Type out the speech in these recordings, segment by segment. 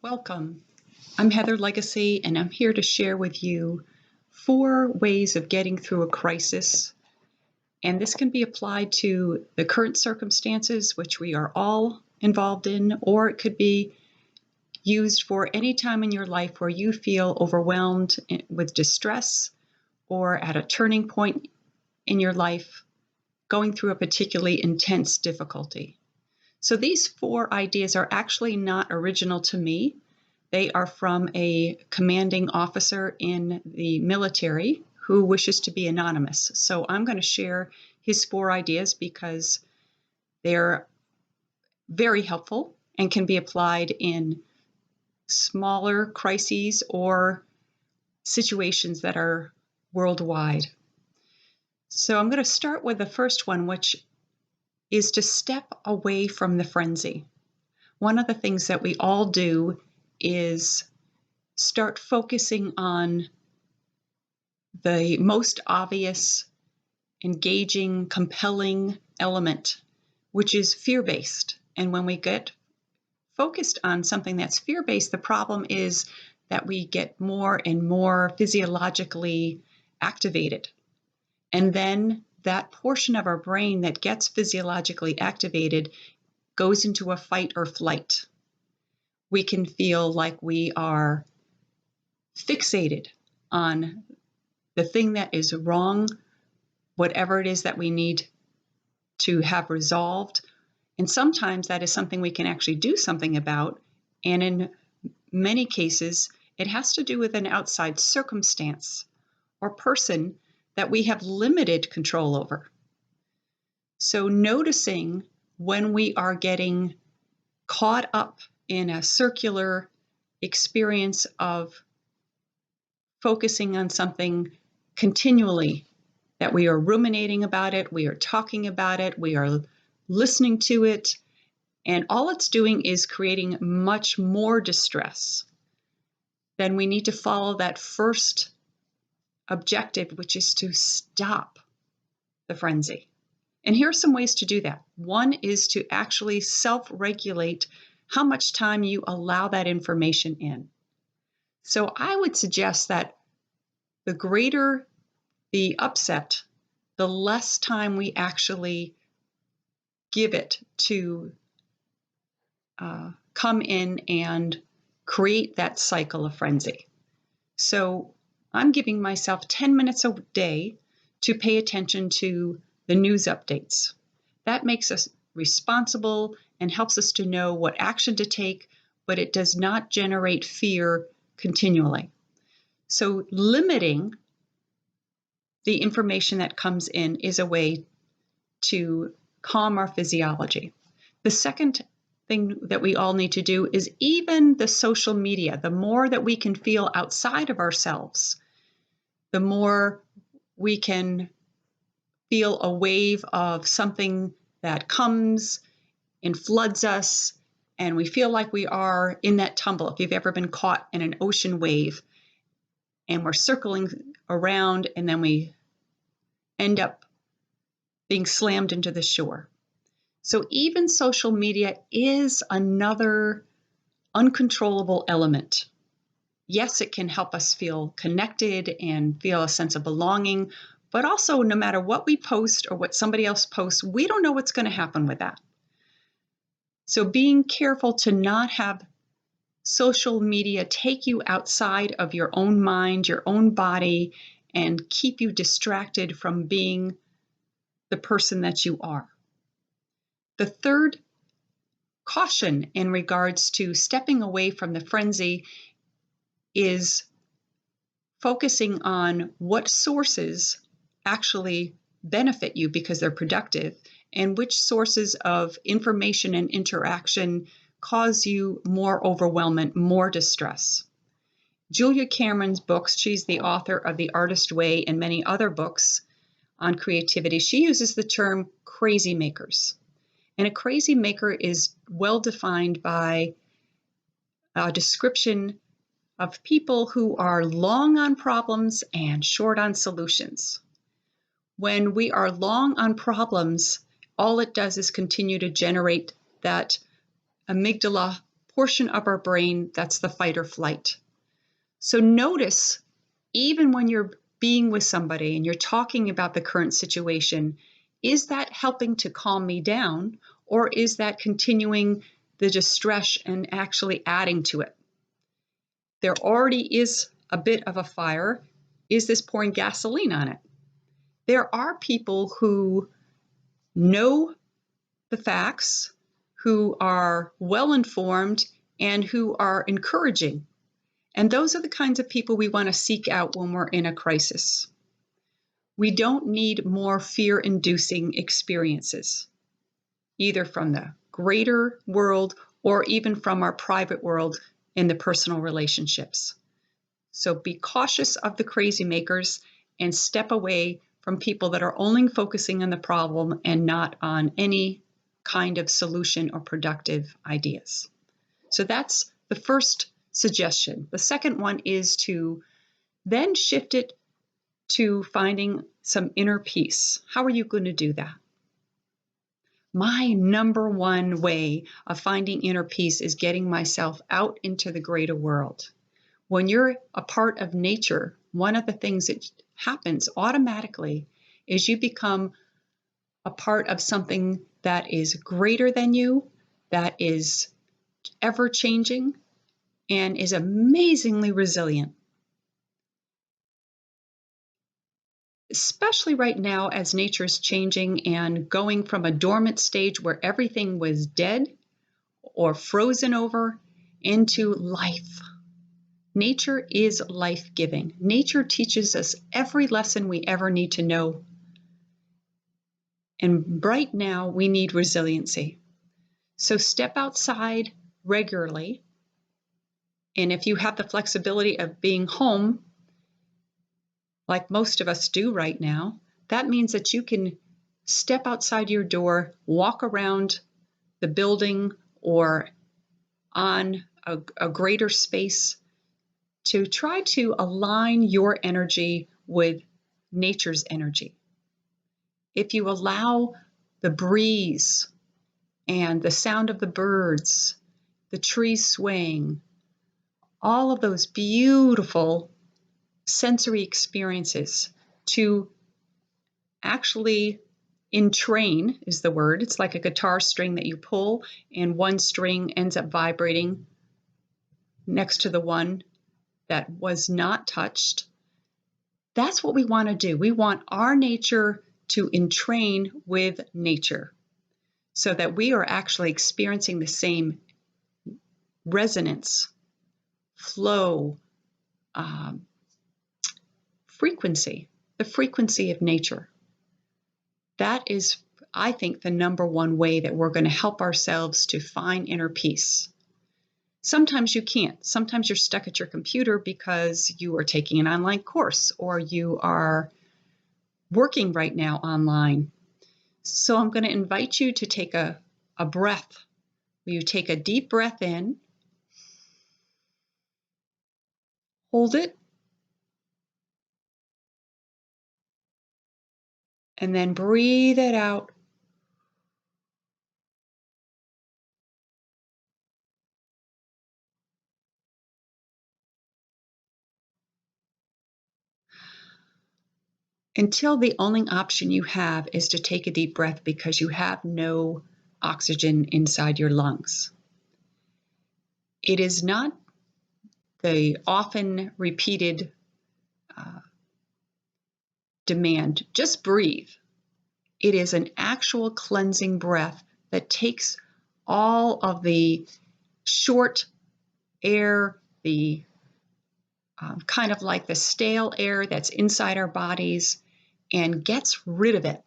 Welcome. I'm Heather Legacy, and I'm here to share with you 4 ways of getting through a crisis. And this can be applied to the current circumstances, which we are all involved in, or it could be used for any time in your life where you feel overwhelmed with distress or at a turning point in your life, going through a particularly intense difficulty. So these 4 ideas are actually not original to me. They are from a commanding officer in the military who wishes to be anonymous. So I'm going to share his 4 ideas because they're very helpful and can be applied in smaller crises or situations that are worldwide. So I'm going to start with the first one, which is to step away from the frenzy. One of the things that we all do is start focusing on the most obvious, engaging, compelling element, which is fear-based. And when we get focused on something that's fear-based, the problem is that we get more and more physiologically activated. And then that portion of our brain that gets physiologically activated goes into a fight or flight. We can feel like we are fixated on the thing that is wrong, whatever it is that we need to have resolved. And sometimes that is something we can actually do something about. And in many cases, it has to do with an outside circumstance or person that we have limited control over. So noticing when we are getting caught up in a circular experience of focusing on something continually, that we are ruminating about it, we are talking about it, we are listening to it, and all it's doing is creating much more distress. Then we need to follow that first objective, which is to stop the frenzy. And here are some ways to do that. One is to actually self-regulate how much time you allow that information in. So I would suggest that the greater the upset, the less time we actually give it to come in and create that cycle of frenzy. So I'm giving myself 10 minutes a day to pay attention to the news updates. That makes us responsible and helps us to know what action to take, but it does not generate fear continually. So limiting the information that comes in is a way to calm our physiology. The second thing that we all need to do is even the social media. The more that we can feel outside of ourselves, the more we can feel a wave of something that comes and floods us, and we feel like we are in that tumble. If you've ever been caught in an ocean wave and we're circling around and then we end up being slammed into the shore. So even social media is another uncontrollable element. Yes, it can help us feel connected and feel a sense of belonging, but also no matter what we post or what somebody else posts, we don't know what's going to happen with that. So being careful to not have social media take you outside of your own mind, your own body, and keep you distracted from being the person that you are. The third caution in regards to stepping away from the frenzy is focusing on what sources actually benefit you because they're productive and which sources of information and interaction cause you more overwhelmment, more distress. Julia Cameron's books, she's the author of The Artist Way and many other books on creativity. She uses the term crazy makers. And a crazy maker is well defined by a description of people who are long on problems and short on solutions. When we are long on problems, all it does is continue to generate that amygdala portion of our brain that's the fight or flight. So notice, even when you're being with somebody and you're talking about the current situation, is that helping to calm me down, or is that continuing the distress and actually adding to it? There already is a bit of a fire. Is this pouring gasoline on it? There are people who know the facts, who are well informed, and who are encouraging. And those are the kinds of people we want to seek out when we're in a crisis. We don't need more fear-inducing experiences, either from the greater world or even from our private world in the personal relationships. So be cautious of the crazy makers and step away from people that are only focusing on the problem and not on any kind of solution or productive ideas. So that's the first suggestion. The second one is to then shift it to finding some inner peace. How are you going to do that? My number one way of finding inner peace is getting myself out into the greater world. When you're a part of nature, one of the things that happens automatically is you become a part of something that is greater than you, that is ever changing, and is amazingly resilient. Especially right now as nature is changing and going from a dormant stage where everything was dead or frozen over into life. Nature is life-giving. Nature teaches us every lesson we ever need to know. And right now, we need resiliency. So step outside regularly. And if you have the flexibility of being home, like most of us do right now, that means that you can step outside your door, walk around the building or on a greater space to try to align your energy with nature's energy. If you allow the breeze and the sound of the birds, the trees swaying, all of those beautiful sensory experiences to actually entrain is the word. It's like a guitar string that you pull and one string ends up vibrating next to the one that was not touched. That's what we want to do. We want our nature to entrain with nature so that we are actually experiencing the same resonance, flow, frequency, the frequency of nature. That is, I think, the number one way that we're going to help ourselves to find inner peace. Sometimes you can't. Sometimes you're stuck at your computer because you are taking an online course or you are working right now online. So I'm going to invite you to take a breath. You take a deep breath in, hold it, and then breathe it out. Until the only option you have is to take a deep breath because you have no oxygen inside your lungs. It is not the often repeated demand, just breathe. It is an actual cleansing breath that takes all of the short air, the kind of like the stale air that's inside our bodies, and gets rid of it,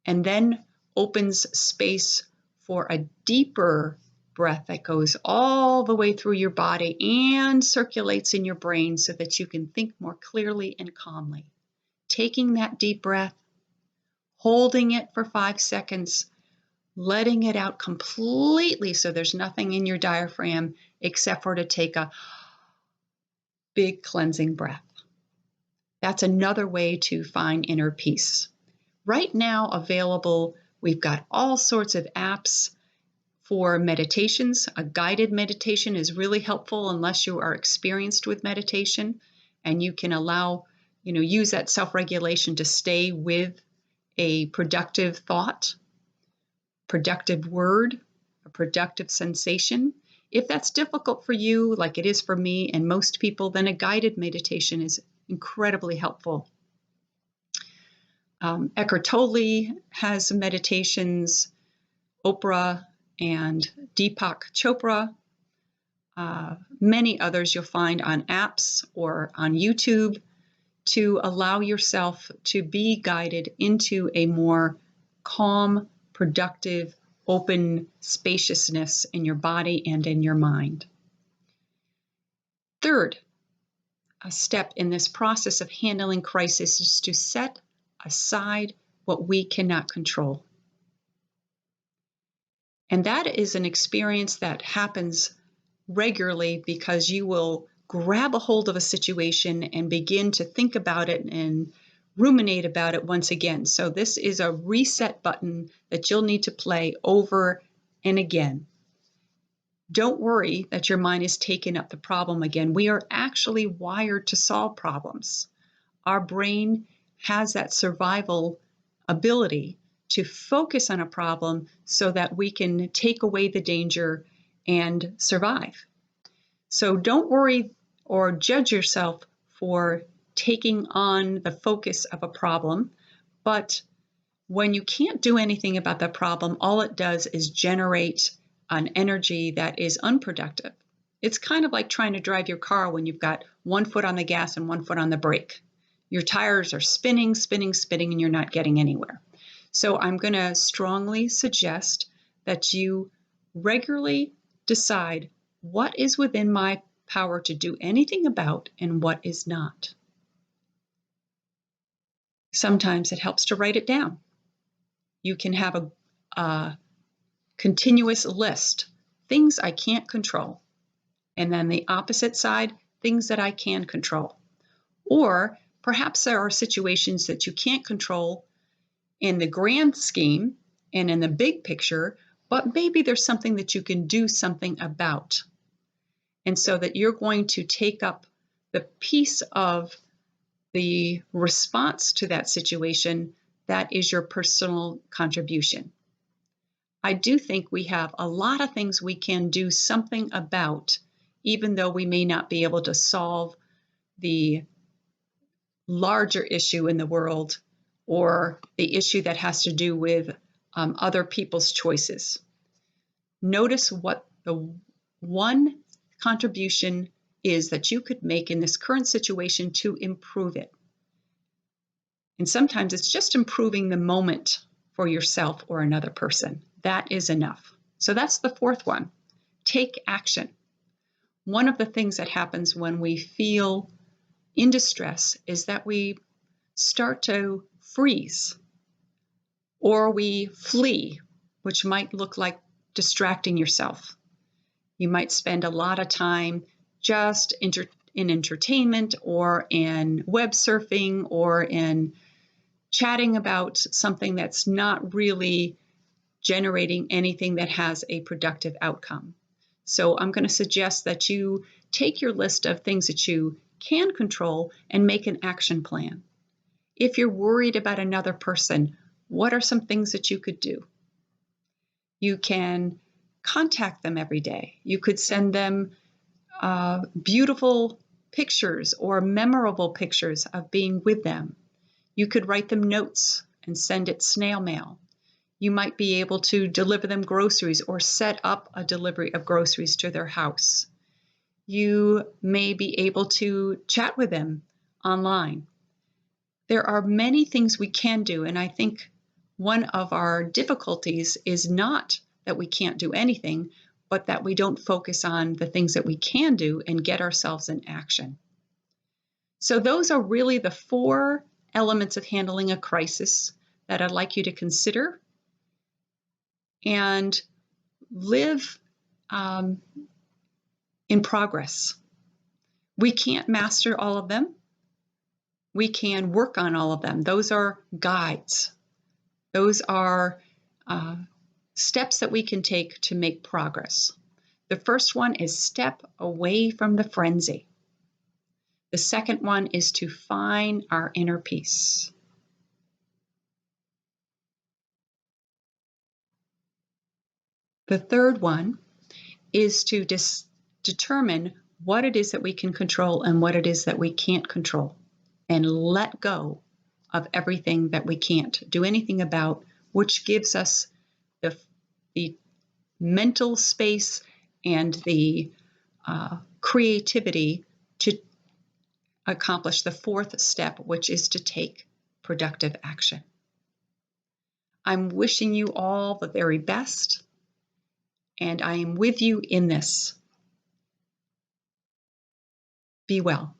and then opens space for a deeper breath that goes all the way through your body and circulates in your brain so that you can think more clearly and calmly. Taking that deep breath, holding it for 5 seconds, letting it out completely so there's nothing in your diaphragm except for to take a big cleansing breath. That's another way to find inner peace. Right now available, we've got all sorts of apps For meditations, a guided meditation is really helpful unless you are experienced with meditation, and you can use that self-regulation to stay with a productive thought, productive word, a productive sensation. If that's difficult for you, like it is for me and most people, then a guided meditation is incredibly helpful. Eckhart Tolle has some meditations, Oprah and Deepak Chopra, many others you'll find on apps or on YouTube to allow yourself to be guided into a more calm, productive, open spaciousness in your body and in your mind. Third, a step in this process of handling crisis is to set aside what we cannot control. And that is an experience that happens regularly because you will grab a hold of a situation and begin to think about it and ruminate about it once again. So this is a reset button that you'll need to play over and again. Don't worry that your mind is taking up the problem again. We are actually wired to solve problems. Our brain has that survival ability to focus on a problem so that we can take away the danger and survive. So don't worry or judge yourself for taking on the focus of a problem, but when you can't do anything about the problem, all it does is generate an energy that is unproductive. It's kind of like trying to drive your car when you've got one foot on the gas and one foot on the brake. Your tires are spinning, and you're not getting anywhere. So I'm going to strongly suggest that you regularly decide what is within my power to do anything about and what is not. Sometimes it helps to write it down. You can have a continuous list, things I can't control, and then the opposite side, things that I can control. Or perhaps there are situations that you can't control in the grand scheme and in the big picture, but maybe there's something that you can do something about. And so that you're going to take up the piece of the response to that situation that is your personal contribution. I do think we have a lot of things we can do something about, even though we may not be able to solve the larger issue in the world or the issue that has to do with other people's choices. Notice what the one contribution is that you could make in this current situation to improve it. And sometimes it's just improving the moment for yourself or another person. That is enough. So that's the fourth one. Take action. One of the things that happens when we feel in distress is that we start to freeze or we flee, which might look like distracting yourself. You might spend a lot of time just in entertainment or in web surfing or in chatting about something that's not really generating anything that has a productive outcome. So I'm going to suggest that you take your list of things that you can control and make an action plan. If you're worried about another person, what are some things that you could do? You can contact them every day. You could send them beautiful pictures or memorable pictures of being with them. You could write them notes and send it snail mail. You might be able to deliver them groceries or set up a delivery of groceries to their house. You may be able to chat with them online. There are many things we can do, and I think one of our difficulties is not that we can't do anything, but that we don't focus on the things that we can do and get ourselves in action. So those are really the 4 elements of handling a crisis that I'd like you to consider and live in progress. We can't master all of them. We can work on all of them. Those are guides. Those are Steps that we can take to make progress. The first one is step away from the frenzy. The second one is to find our inner peace. The third one is to determine what it is that we can control and what it is that we can't control, and let go of everything that we can't do anything about, which gives us the mental space and the creativity to accomplish the fourth step, which is to take productive action. I'm wishing you all the very best, and I am with you in this. Be well.